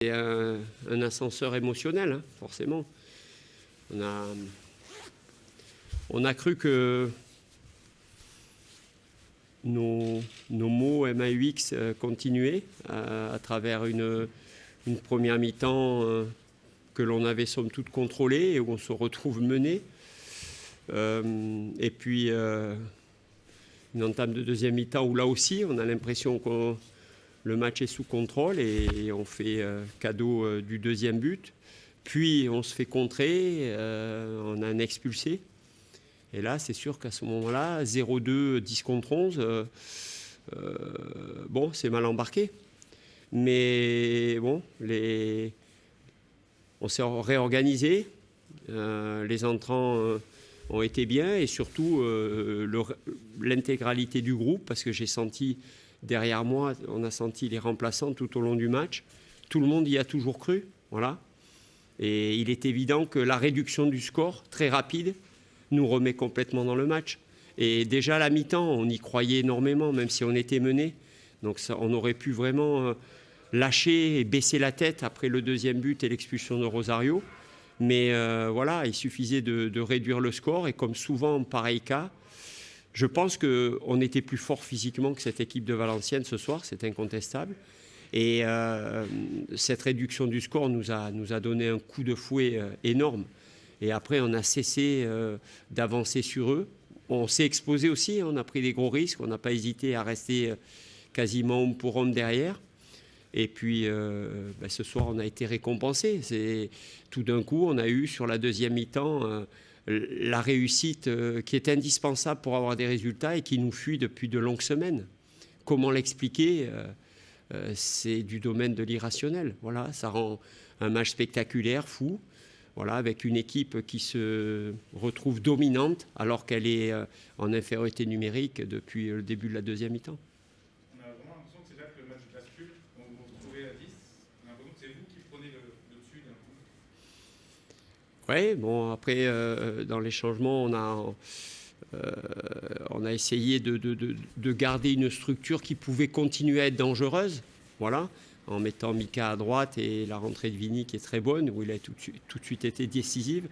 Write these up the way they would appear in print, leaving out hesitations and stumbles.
C'est un ascenseur émotionnel, hein, forcément. On a cru que nos mots MAUX continuaient à travers une première mi-temps que l'on avait somme toute contrôlée et où on se retrouve mené. Et puis une entame de deuxième mi-temps où là aussi on a l'impression que le match est sous contrôle et on fait cadeau du deuxième but. Puis on se fait contrer, on a un expulsé. Et là, c'est sûr qu'à ce moment-là, 0-2, 10 contre 11, bon, c'est mal embarqué. Mais bon, on s'est réorganisé, les entrants ont été bien et surtout l'intégralité du groupe, parce que j'ai senti derrière moi, on a senti les remplaçants tout au long du match. Tout le monde y a toujours cru, voilà. Et il est évident que la réduction du score, très rapide, nous remet complètement dans le match. Et déjà à la mi-temps, on y croyait énormément, même si on était mené. Donc ça, on aurait pu vraiment lâcher et baisser la tête après le deuxième but et l'expulsion de Rosario. Mais voilà, il suffisait de réduire le score. Et comme souvent en pareil cas, je pense qu'on était plus fort physiquement que cette équipe de Valenciennes ce soir, c'est incontestable. Et cette réduction du score nous a donné un coup de fouet énorme. Et après, on a cessé d'avancer sur eux. On s'est exposé aussi, on a pris des gros risques, on n'a pas hésité à rester quasiment homme pour homme derrière. Et puis, ce soir, on a été récompensé. Tout d'un coup, on a eu sur la deuxième mi-temps la réussite qui est indispensable pour avoir des résultats et qui nous fuit depuis de longues semaines. Comment l'expliquer ? C'est du domaine de l'irrationnel. Voilà, ça rend un match spectaculaire, fou. Voilà, avec une équipe qui se retrouve dominante alors qu'elle est en infériorité numérique depuis le début de la deuxième mi-temps. On a vraiment l'impression que c'est là que le match bascule. Quand vous vous retrouvez à 10, on a l'impression que c'est vous qui prenez le dessus d'un coup. Oui, bon, après, dans les changements, on a essayé de garder une structure qui pouvait continuer à être dangereuse. Voilà. En mettant Mika à droite et la rentrée de Vini qui est très bonne, où il a tout de suite été décisive.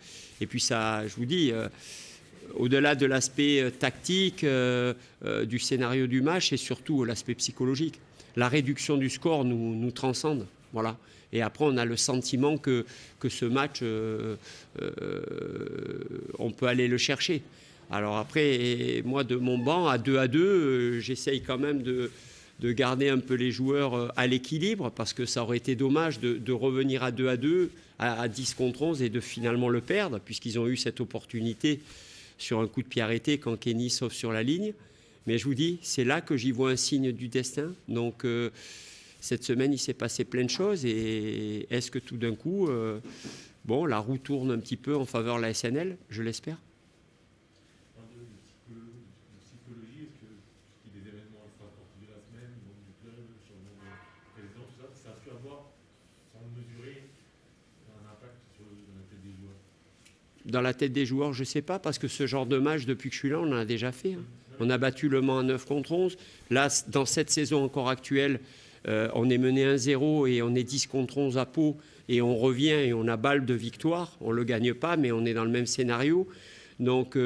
Et puis ça, je vous dis, au-delà de l'aspect tactique, du scénario du match, et surtout l'aspect psychologique. La réduction du score nous transcende. Voilà. Et après, on a le sentiment que ce match, on peut aller le chercher. Alors après, moi, de mon banc, à 2-2, j'essaye quand même de garder un peu les joueurs à l'équilibre, parce que ça aurait été dommage de revenir à 2-2, à 10 contre 11 et de finalement le perdre, puisqu'ils ont eu cette opportunité sur un coup de pied arrêté quand Kenny sauve sur la ligne. Mais je vous dis, c'est là que j'y vois un signe du destin. Donc cette semaine, il s'est passé plein de choses. Et est-ce que tout d'un coup, la roue tourne un petit peu en faveur de la SNL ? Je l'espère. Dans la tête des joueurs, je ne sais pas, parce que ce genre de match, depuis que je suis là, on en a déjà fait. Hein. On a battu Le Mans à 9 contre 11. Là, dans cette saison encore actuelle, on est mené 1-0 et on est 10 contre 11 à Pau. Et on revient et on a balle de victoire. On ne le gagne pas, mais on est dans le même scénario. Donc,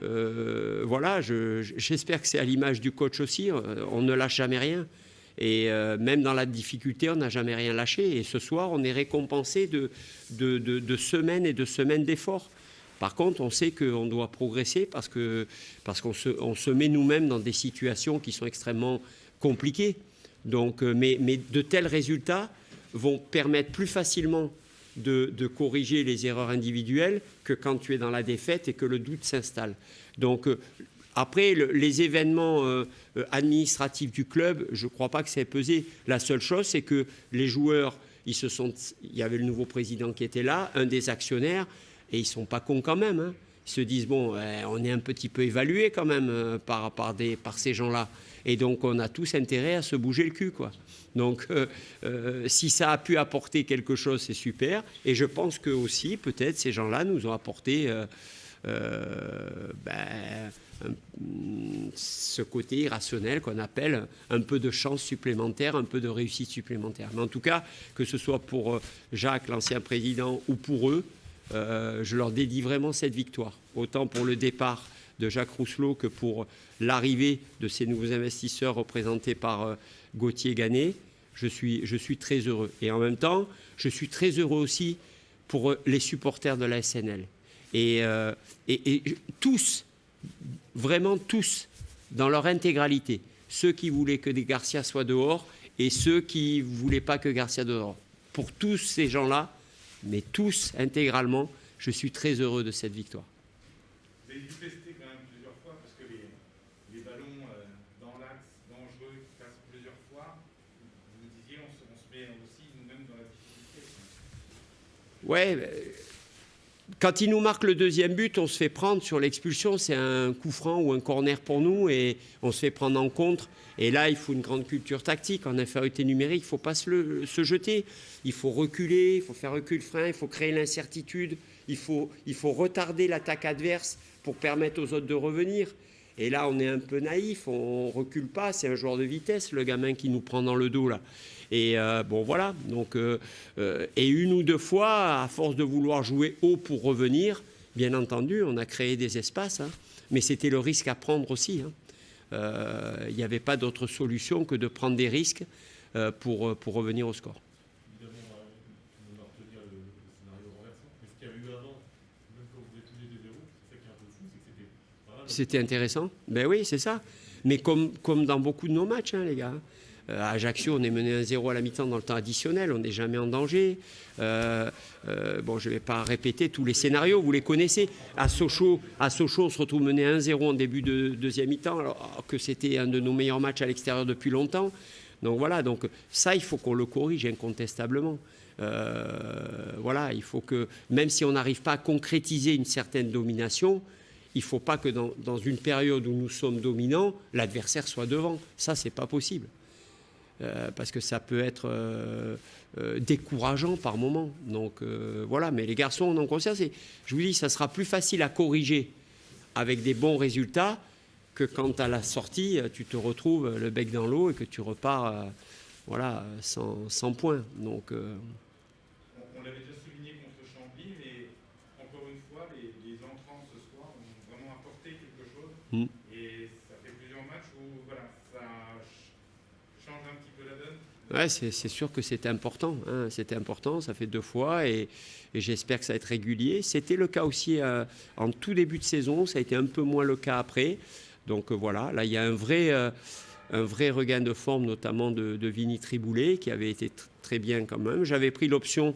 voilà, j'espère que c'est à l'image du coach aussi. On ne lâche jamais rien. Et même dans la difficulté, on n'a jamais rien lâché. Et ce soir, on est récompensé de semaines et de semaines d'efforts. Par contre, on sait qu'on doit progresser parce qu'on se met nous-mêmes dans des situations qui sont extrêmement compliquées. Donc, mais de tels résultats vont permettre plus facilement de corriger les erreurs individuelles que quand tu es dans la défaite et que le doute s'installe. Donc, après, les événements administratifs du club, je ne crois pas que ça ait pesé. La seule chose, c'est que les joueurs, il y avait le nouveau président qui était là, un des actionnaires, et ils ne sont pas cons quand même. Hein. Ils se disent, bon, on est un petit peu évalué quand même par ces gens-là. Et donc, on a tous intérêt à se bouger le cul, quoi. Donc, si ça a pu apporter quelque chose, c'est super. Et je pense que aussi, peut-être, ces gens-là nous ont apporté ce côté irrationnel qu'on appelle un peu de chance supplémentaire, un peu de réussite supplémentaire. Mais en tout cas, que ce soit pour Jacques, l'ancien président, ou pour eux, je leur dédie vraiment cette victoire. Autant pour le départ de Jacques Rousselot que pour l'arrivée de ces nouveaux investisseurs représentés par Gauthier Gannet. Je suis très heureux. Et en même temps, je suis très heureux aussi pour les supporters de la SNL. Et tous, vraiment tous, dans leur intégralité, ceux qui voulaient que des Garcia soient dehors et ceux qui ne voulaient pas que Garcia dehors. Pour tous ces gens-là, mais tous intégralement, je suis très heureux de cette victoire. Vous avez dû tester quand même plusieurs fois parce que les ballons dans l'axe, dangereux, qui passent plusieurs fois, vous disiez on se met aussi nous-mêmes dans la difficulté. Ouais, quand il nous marque le deuxième but, on se fait prendre sur l'expulsion, c'est un coup franc ou un corner pour nous et on se fait prendre en contre. Et là, il faut une grande culture tactique. En infériorité numérique, il ne faut pas se jeter. Il faut reculer, il faut faire reculer le frein, il faut créer l'incertitude, il faut retarder l'attaque adverse pour permettre aux autres de revenir. Et là, on est un peu naïf, on ne recule pas, c'est un joueur de vitesse, le gamin qui nous prend dans le dos là. Et bon voilà, donc, et une ou deux fois, à force de vouloir jouer haut pour revenir, bien entendu, on a créé des espaces, hein, mais c'était le risque à prendre aussi. Il n'y avait pas d'autre solution que de prendre des risques pour revenir au score. Évidemment, on va retenir le scénario renversant, mais ce qu'il y avait eu avant, même quand vous êtes tous les 2-0, c'est ça qui est un peu fou, c'est que c'était... Voilà, c'était intéressant, ben oui, c'est ça. Mais comme dans beaucoup de nos matchs, hein, les gars. À Ajaccio, on est mené 1-0 à la mi-temps dans le temps additionnel, on n'est jamais en danger. Bon, je ne vais pas répéter tous les scénarios, vous les connaissez. À Sochaux, on se retrouve mené 1-0 en début de deuxième mi-temps, alors que c'était un de nos meilleurs matchs à l'extérieur depuis longtemps. Donc voilà, donc ça, il faut qu'on le corrige incontestablement. Voilà, il faut que, même si on n'arrive pas à concrétiser une certaine domination, il ne faut pas que dans une période où nous sommes dominants, l'adversaire soit devant. Ça, ce n'est pas possible. Parce que ça peut être décourageant par moment. Donc voilà, mais les garçons en ont conscience. Et je vous dis, ça sera plus facile à corriger avec des bons résultats que quand à la sortie, tu te retrouves le bec dans l'eau et que tu repars voilà, sans points. Donc, on l'avait déjà souligné contre Chambly, mais encore une fois, les entrants ce soir ont vraiment apporté quelque chose. Et ça fait plusieurs matchs où voilà, ça change un petit peu la donne. Ouais, c'est sûr que c'était important. Hein, c'était important, ça fait 2 fois et j'espère que ça va être régulier. C'était le cas aussi en tout début de saison, ça a été un peu moins le cas après. Donc voilà, là il y a un vrai regain de forme, notamment de Vini Triboulet, qui avait été très bien quand même. J'avais pris l'option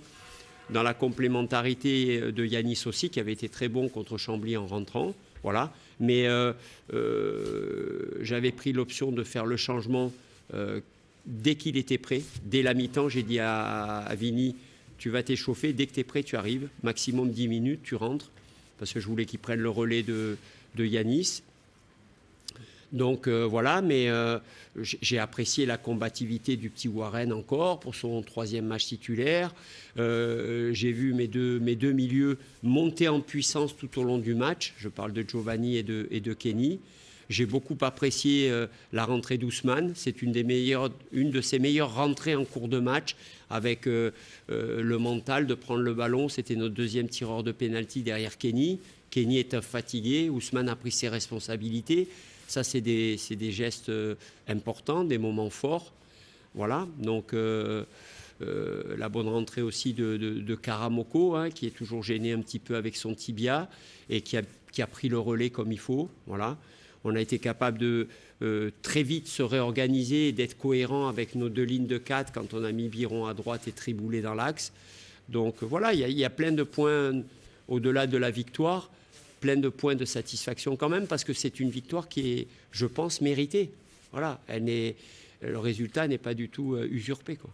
dans la complémentarité de Yanis aussi, qui avait été très bon contre Chambly en rentrant. Voilà. Mais j'avais pris l'option de faire le changement dès qu'il était prêt. Dès la mi-temps, j'ai dit à Vini, tu vas t'échauffer, dès que tu es prêt, tu arrives. Maximum 10 minutes, tu rentres. Parce que je voulais qu'il prenne le relais de Yanis. Donc voilà, mais j'ai apprécié la combativité du petit Warren encore pour son 3e match titulaire. J'ai vu mes deux milieux monter en puissance tout au long du match. Je parle de Giovanni et de Kenny. J'ai beaucoup apprécié la rentrée d'Ousmane. C'est une de ses meilleures rentrées en cours de match avec le mental de prendre le ballon. C'était notre 2e tireur de pénalty derrière Kenny. Kenny est fatigué. Ousmane a pris ses responsabilités. Ça, c'est des gestes importants, des moments forts. Voilà. Donc, la bonne rentrée aussi de Karamoko, hein, qui est toujours gêné un petit peu avec son tibia et qui a pris le relais comme il faut. Voilà. On a été capable de très vite se réorganiser et d'être cohérent avec nos 2 lignes de 4 quand on a mis Biron à droite et Triboulet dans l'axe. Donc voilà, il y a plein de points au-delà de la victoire. Plein de points de satisfaction quand même, parce que c'est une victoire qui est, je pense, méritée. Voilà, le résultat n'est pas du tout usurpé, quoi.